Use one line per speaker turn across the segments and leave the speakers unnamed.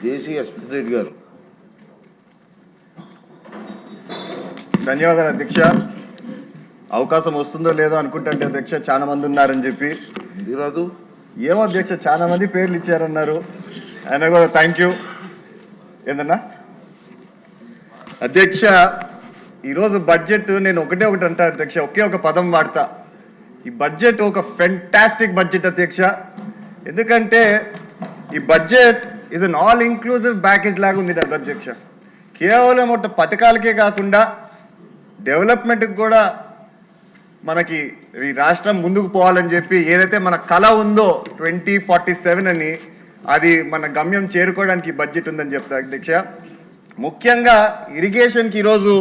జేసీ అశ్వత్ రెడ్డి గారు.
ధన్యవాదాలు అధ్యక్ష. అవకాశం వస్తుందో లేదో అనుకుంటే అధ్యక్ష చాలా మంది ఉన్నారని చెప్పి.
రాదు
ఏమో అధ్యక్ష చాలా మంది పేర్లు ఇచ్చారన్నారు. ఆయన కూడా థ్యాంక్ యూ. ఏందన్నా అధ్యక్ష, ఈరోజు బడ్జెట్ నేను ఒకటి అంటా అధ్యక్ష, ఒకే ఒక పదం వాడతా. ఈ బడ్జెట్ ఒక ఫెంటాస్టిక్ బడ్జెట్ అధ్యక్ష. ఎందుకంటే ఈ budget is an all inclusive package లాగా ఉంది అధ్యక్ష. కేవలం ఒక పథకాలకే కాకుండా డెవలప్మెంట్కి కూడా మనకి ఈ రాష్ట్రం ముందుకు పోవాలని చెప్పి ఏదైతే మన కళ ఉందో 2047 అని, అది మన గమ్యం చేరుకోవడానికి బడ్జెట్ ఉందని చెప్తా అధ్యక్ష. ముఖ్యంగా ఇరిగేషన్కి ఈరోజు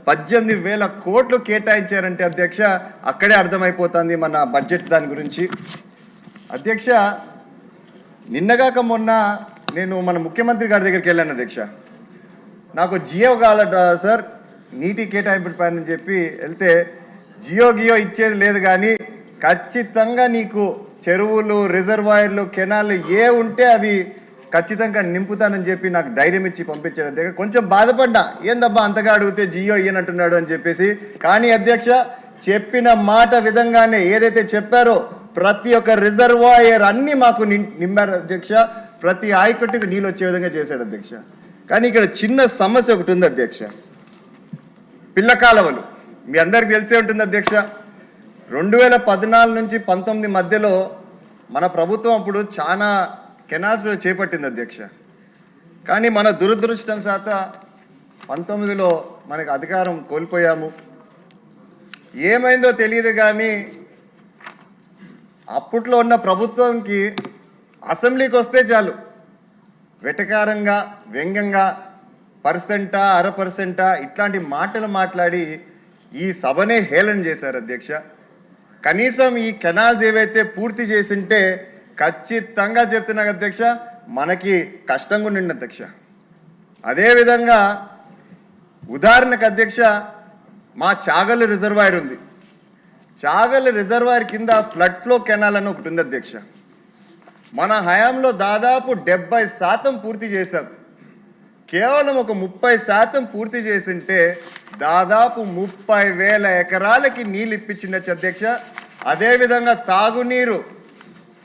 18,000 కోట్లు కేటాయించారంటే అధ్యక్ష, అక్కడే అర్థమైపోతుంది మన బడ్జెట్ దాని గురించి. అధ్యక్ష, నిన్నగాక మొన్న నేను మన ముఖ్యమంత్రి గారి దగ్గరికి వెళ్ళాను అధ్యక్ష. నాకు జియో కావాలట సార్, నీటి కేటాయింపు పైన అని చెప్పి వెళ్తే, జియో ఇచ్చేది లేదు కానీ ఖచ్చితంగా నీకు చెరువులు, రిజర్వాయర్లు, కెనాలు ఏ ఉంటే అవి ఖచ్చితంగా నింపుతానని చెప్పి నాకు ధైర్యం ఇచ్చి పంపించాడు అధ్యక్ష. కొంచెం బాధపడ్డా, ఏందబ్బా అంతగా అడిగితే జియో ఇయ్యనంటున్నాడు అని చెప్పేసి. కానీ అధ్యక్ష, చెప్పిన మాట విధంగానే ఏదైతే చెప్పారో ప్రతి ఒక్క రిజర్వాయర్ అన్ని మాకు నింపారు అధ్యక్ష. ప్రతి ఆయకట్టుకు నీళ్ళు వచ్చే విధంగా చేశాడు అధ్యక్ష. కానీ ఇక్కడ చిన్న సమస్య ఒకటి ఉంది అధ్యక్ష. పిల్ల కాలువలు మీ అందరికి తెలిసే ఉంటుంది అధ్యక్ష. 2014 నుంచి 19 మధ్యలో మన ప్రభుత్వం అప్పుడు చాలా కెనాల్స్ చేపట్టింది అధ్యక్ష. కానీ మన దురదృష్టం శాత 19లో మనకు అధికారం కోల్పోయాము. ఏమైందో తెలియదు కానీ అప్పట్లో ఉన్న ప్రభుత్వంకి అసెంబ్లీకి వస్తే చాలు వెటకారంగా, వ్యంగ్యంగా, పర్సెంటా 0.5% ఇట్లాంటి మాటలు మాట్లాడి ఈ సభనే హేళన చేశారు అధ్యక్ష. కనీసం ఈ కెనాల్స్ ఏవైతే పూర్తి చేసింటే ఖచ్చితంగా చెప్తున్నా అధ్యక్ష, మనకి కష్టంగా ఉండింది అధ్యక్ష. అదేవిధంగా ఉదాహరణకు అధ్యక్ష, మా చాగల్లు రిజర్వాయర్ ఉంది. చాగల్లు రిజర్వాయర్ కింద ఫ్లడ్ ఫ్లో కెనాల్ అని ఒకటి ఉంది అధ్యక్ష. మన హయాంలో దాదాపు 70% పూర్తి చేశాం. కేవలం ఒక 30% పూర్తి చేసింటే దాదాపు 30,000 ఎకరాలకి నీళ్ళు ఇప్పించిండొచ్చు అధ్యక్ష. అదేవిధంగా తాగునీరు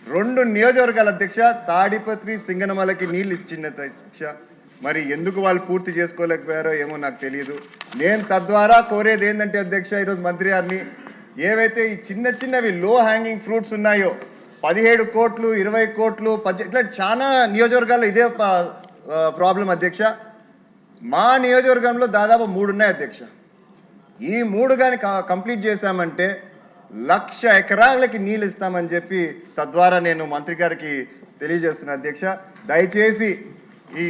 2 నియోజకవర్గాల అధ్యక్ష, తాడిపత్రి, సింగనమలకి నీళ్ళు ఇచ్చింది అధ్యక్ష. మరి ఎందుకు వాళ్ళు పూర్తి చేసుకోలేకపోయారో ఏమో నాకు తెలియదు. నేను తద్వారా కోరేది ఏంటంటే అధ్యక్ష, ఈరోజు మంత్రి గారిని, ఏవైతే ఈ చిన్నవి లో హ్యాంగింగ్ ఫ్రూట్స్ ఉన్నాయో 17 కోట్లు, 20 కోట్లు, 10 ఇట్లా చాలా నియోజకవర్గాల్లో ఇదే ప్రాబ్లం అధ్యక్ష. మా నియోజకవర్గంలో దాదాపు 3 ఉన్నాయి అధ్యక్ష. ఈ 3 కానీ కంప్లీట్ చేశామంటే 1,00,000 ఎకరాలకి నీళ్ళు ఇస్తామని చెప్పి తద్వారా నేను మంత్రి గారికి తెలియజేస్తున్నా అధ్యక్ష. దయచేసి ఈ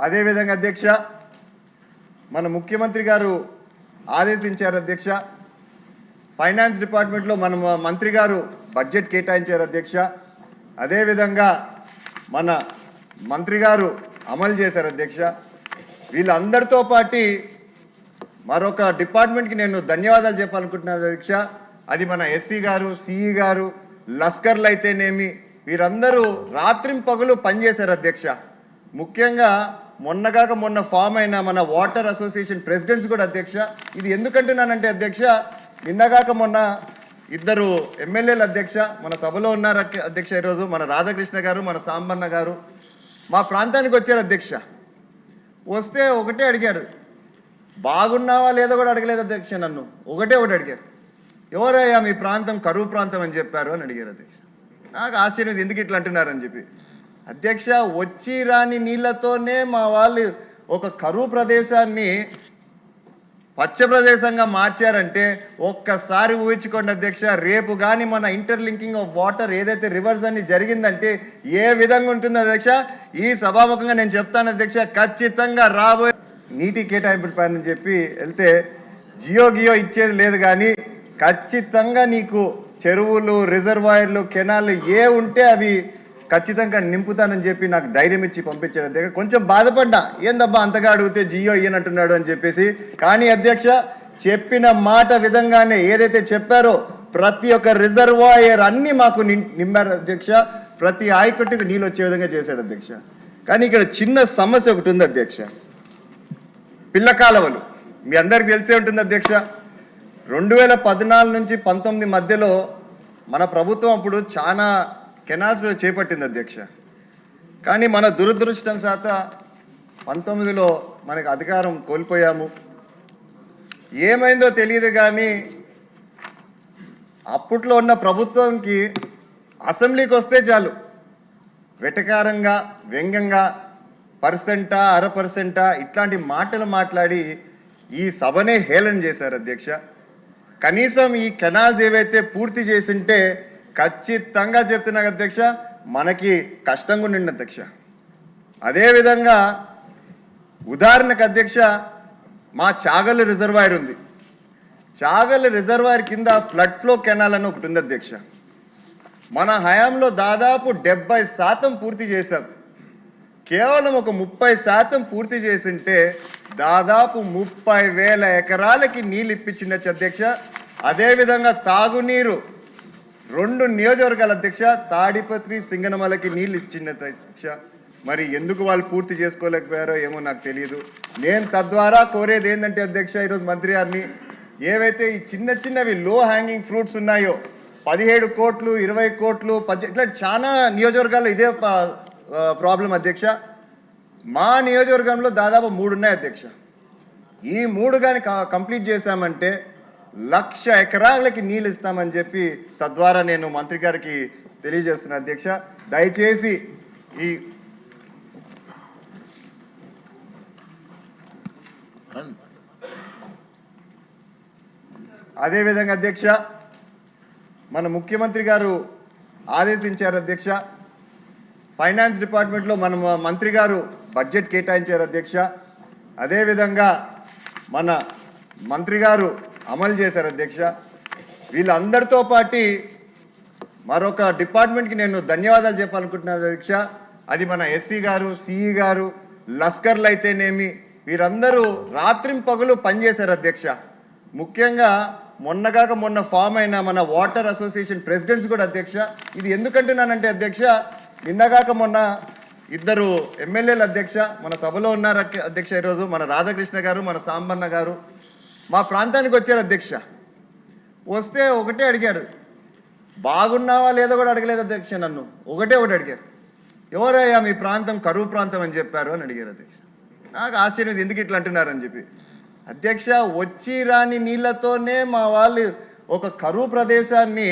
అదేవిధంగా అధ్యక్ష, మన ముఖ్యమంత్రి గారు ఆదేశించారు అధ్యక్ష, ఫైనాన్స్ డిపార్ట్మెంట్లో మన మంత్రి గారు బడ్జెట్ కేటాయించారు అధ్యక్ష. అదేవిధంగా మన మంత్రి గారు అమలు చేశారు అధ్యక్ష. వీళ్ళందరితో పాటు మరొక డిపార్ట్మెంట్కి నేను ధన్యవాదాలు చెప్పాలనుకుంటున్నాను అధ్యక్ష. అది మన ఎస్సీ గారు, సిఈ గారు, లస్కర్లు అయితేనేమి, వీరందరూ రాత్రింపగలు పనిచేశారు అధ్యక్ష. ముఖ్యంగా మొన్న ఫామ్ అయిన మన వాటర్ అసోసియేషన్ ప్రెసిడెంట్స్ కూడా అధ్యక్ష. ఇది ఎందుకంటున్నానంటే అధ్యక్ష, నిన్నగాక మొన్న 2 ఎమ్మెల్యేలు అధ్యక్ష మన సభలో ఉన్నారు అధ్యక్ష. ఈరోజు మన రాధాకృష్ణ గారు, మన సాంబన్న గారు మా ప్రాంతానికి వచ్చారు అధ్యక్ష. వస్తే ఒకటే అడిగారు, బాగున్నావా లేదో కూడా అడగలేదు అధ్యక్ష. నన్ను ఒకటే అడిగారు, ఎవరయ్యా మీ ప్రాంతం కరువు ప్రాంతం అని చెప్పారు అని అడిగారు అధ్యక్ష. నాకు ఆశ్చర్యం, ఎందుకు ఇట్లా అంటున్నారని చెప్పి. అధ్యక్ష, వచ్చి రాని నీళ్లతోనే మా వాళ్ళు ఒక కరువు ప్రదేశాన్ని పచ్చ ప్రదేశంగా మార్చారంటే ఒక్కసారి ఊహించుకోండి అధ్యక్ష. రేపు కానీ మన ఇంటర్లింకింగ్ ఆఫ్ వాటర్ ఏదైతే రివర్స్ అన్ని జరిగిందంటే ఏ విధంగా ఉంటుంది అధ్యక్ష. ఈ సభాముఖంగా నేను చెప్తాను అధ్యక్ష, ఖచ్చితంగా రాబోయే నీటి కేటాయింపు పైన చెప్పి వెళ్తే, జియో ఇచ్చేది లేదు కానీ ఖచ్చితంగా నీకు చెరువులు, రిజర్వాయర్లు, కెనాలు ఏ ఉంటే అవి ఖచ్చితంగా నింపుతానని చెప్పి నాకు ధైర్యం ఇచ్చి పంపించాడు అధ్యక్ష. కొంచెం బాధపడ్డా, ఏందబ్బా అంతగా అడిగితే జియో ఇయ్యనంటున్నాడు అని చెప్పేసి. కానీ అధ్యక్ష, చెప్పిన మాట విధంగానే ఏదైతే చెప్పారో ప్రతి ఒక్క రిజర్వాయర్ అన్ని మాకు నింపారు అధ్యక్ష. ప్రతి ఆయకట్టుకు నీళ్ళు వచ్చే విధంగా చేశాడు అధ్యక్ష. కానీ ఇక్కడ చిన్న సమస్య ఒకటి ఉంది అధ్యక్ష. పిల్ల కాలువలు మీ అందరికి తెలిసే ఉంటుంది అధ్యక్ష. 2014 నుంచి 19 మధ్యలో మన ప్రభుత్వం అప్పుడు చాలా కెనాల్స్ చేపట్టింది అధ్యక్ష. కానీ మన దురదృష్టం శాత 19లో మనకు అధికారం కోల్పోయాము. ఏమైందో తెలియదు కానీ అప్పట్లో ఉన్న ప్రభుత్వంకి అసెంబ్లీకి వస్తే చాలు వెటకారంగా వ్యంగ్యంగా పర్సెంటా 0.5% ఇట్లాంటి మాటలు మాట్లాడి ఈ సభనే హేళన చేశారు అధ్యక్ష. కనీసం ఈ కెనాల్స్ ఏవైతే పూర్తి చేసింటే ఖచ్చితంగా చెప్తున్నా అధ్యక్ష మనకి కష్టంగా ఉండింది అధ్యక్ష. అదేవిధంగా ఉదాహరణకు అధ్యక్ష మా చాగల్ రిజర్వాయర్ ఉంది. చాగల్ రిజర్వాయర్ కింద ఫ్లడ్ ఫ్లో కెనాల్ అని ఒకటి ఉంది అధ్యక్ష. మన హయాంలో దాదాపు 70% పూర్తి చేశాం. కేవలం ఒక 30% పూర్తి చేసింటే దాదాపు 30,000 ఎకరాలకి నీళ్ళు ఇప్పించిండొచ్చు అధ్యక్ష. అదేవిధంగా తాగునీరు 2 నియోజకవర్గాల అధ్యక్ష తాడిపత్రి సింగనమలకి నీళ్ళు ఇచ్చింది అధ్యక్ష. మరి ఎందుకు వాళ్ళు పూర్తి చేసుకోలేకపోయారో ఏమో నాకు తెలియదు. నేను తద్వారా కోరేది ఏంటంటే అధ్యక్ష ఈరోజు మంత్రి గారిని ఏవైతే ఈ చిన్న చిన్నవి లో హ్యాంగింగ్ ఫ్రూట్స్ ఉన్నాయో 17 కోట్లు 20 కోట్లు ఇట్లా చాలా నియోజకవర్గాల్లో ఇదే ప్రాబ్లం అధ్యక్ష. మా నియోజకవర్గంలో దాదాపు 3 ఉన్నాయి అధ్యక్ష. ఈ 3 కానీ కంప్లీట్ చేశామంటే 1,00,000 ఎకరాలకి నీళ్ళు ఇస్తామని చెప్పి తద్వారా నేను మంత్రి గారికి తెలియజేస్తున్నా అధ్యక్ష. దయచేసి ఈ అదేవిధంగా అధ్యక్ష మన ముఖ్యమంత్రి గారు ఆదేశించారు అధ్యక్ష. ఫైనాన్స్ డిపార్ట్మెంట్లో మన మంత్రి గారు బడ్జెట్ కేటాయించారు అధ్యక్ష. అదేవిధంగా మన మంత్రి గారు అమలు చేశారు అధ్యక్ష. వీళ్ళందరితో పాటు మరొక డిపార్ట్మెంట్కి నేను ధన్యవాదాలు చెప్పాలనుకుంటున్నాను అధ్యక్ష. అది మన ఎస్సీ గారు సిఈ గారు లస్కర్లు అయితేనేమి వీరందరూ రాత్రింపగలు పనిచేశారు అధ్యక్ష. ముఖ్యంగా మొన్న ఫామ్ అయిన మన వాటర్ అసోసియేషన్ ప్రెసిడెంట్స్ కూడా అధ్యక్ష. ఇది ఎందుకంటున్నానంటే అధ్యక్ష నిన్నగాక మొన్న 2 ఎమ్మెల్యేలు అధ్యక్ష మన సభలో ఉన్నారు అధ్యక్ష. ఈరోజు మన రాధాకృష్ణ గారు మన సాంబన్న గారు మా ప్రాంతానికి వచ్చారు అధ్యక్ష. వస్తే ఒకటే అడిగారు, బాగున్నావా లేదో కూడా అడగలేదు అధ్యక్ష. నన్ను ఒకటే అడిగారు, ఎవరయ్యా మీ ప్రాంతం కరువు ప్రాంతం అని చెప్పారు అని అడిగారు అధ్యక్ష. నాకు ఆశ్చర్యం ఎందుకు ఇట్లా అంటున్నారని చెప్పి. అధ్యక్ష వచ్చి రాని నీళ్లతోనే మా వాళ్ళు ఒక కరువు ప్రదేశాన్ని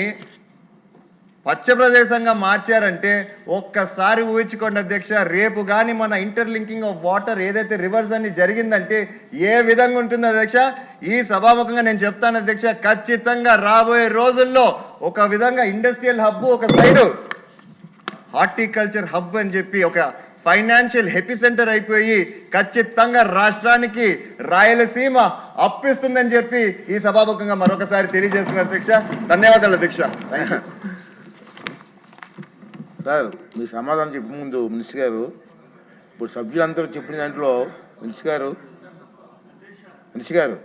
పచ్చ ప్రదేశంగా మార్చారంటే ఒక్కసారి ఊహించుకోండి అధ్యక్ష. రేపు కానీ మన ఇంటర్లింకింగ్ ఆఫ్ వాటర్ ఏదైతే రివర్స్ అన్ని జరిగిందంటే ఏ విధంగా ఉంటుంది అధ్యక్ష. ఈ సభాముఖంగా నేను చెప్తాను అధ్యక్ష, ఖచ్చితంగా రాబోయే రోజుల్లో ఒక విధంగా ఇండస్ట్రియల్ హబ్, ఒక సైడు హార్టికల్చర్ హబ్ అని చెప్పి ఒక ఫైనాన్షియల్ హెపీ సెంటర్ అయిపోయి ఖచ్చితంగా రాష్ట్రానికి రాయలసీమ అప్పిస్తుందని చెప్పి ఈ సభాముఖంగా మరొకసారి తెలియజేస్తున్న అధ్యక్ష. ధన్యవాదాలు అధ్యక్ష.
సార్ మీ సమాధానం చెప్పే ముందు మినిస్టర్ గారు ఇప్పుడు సభ్యులందరూ చెప్పిన దాంట్లో మినిస్టర్ గారు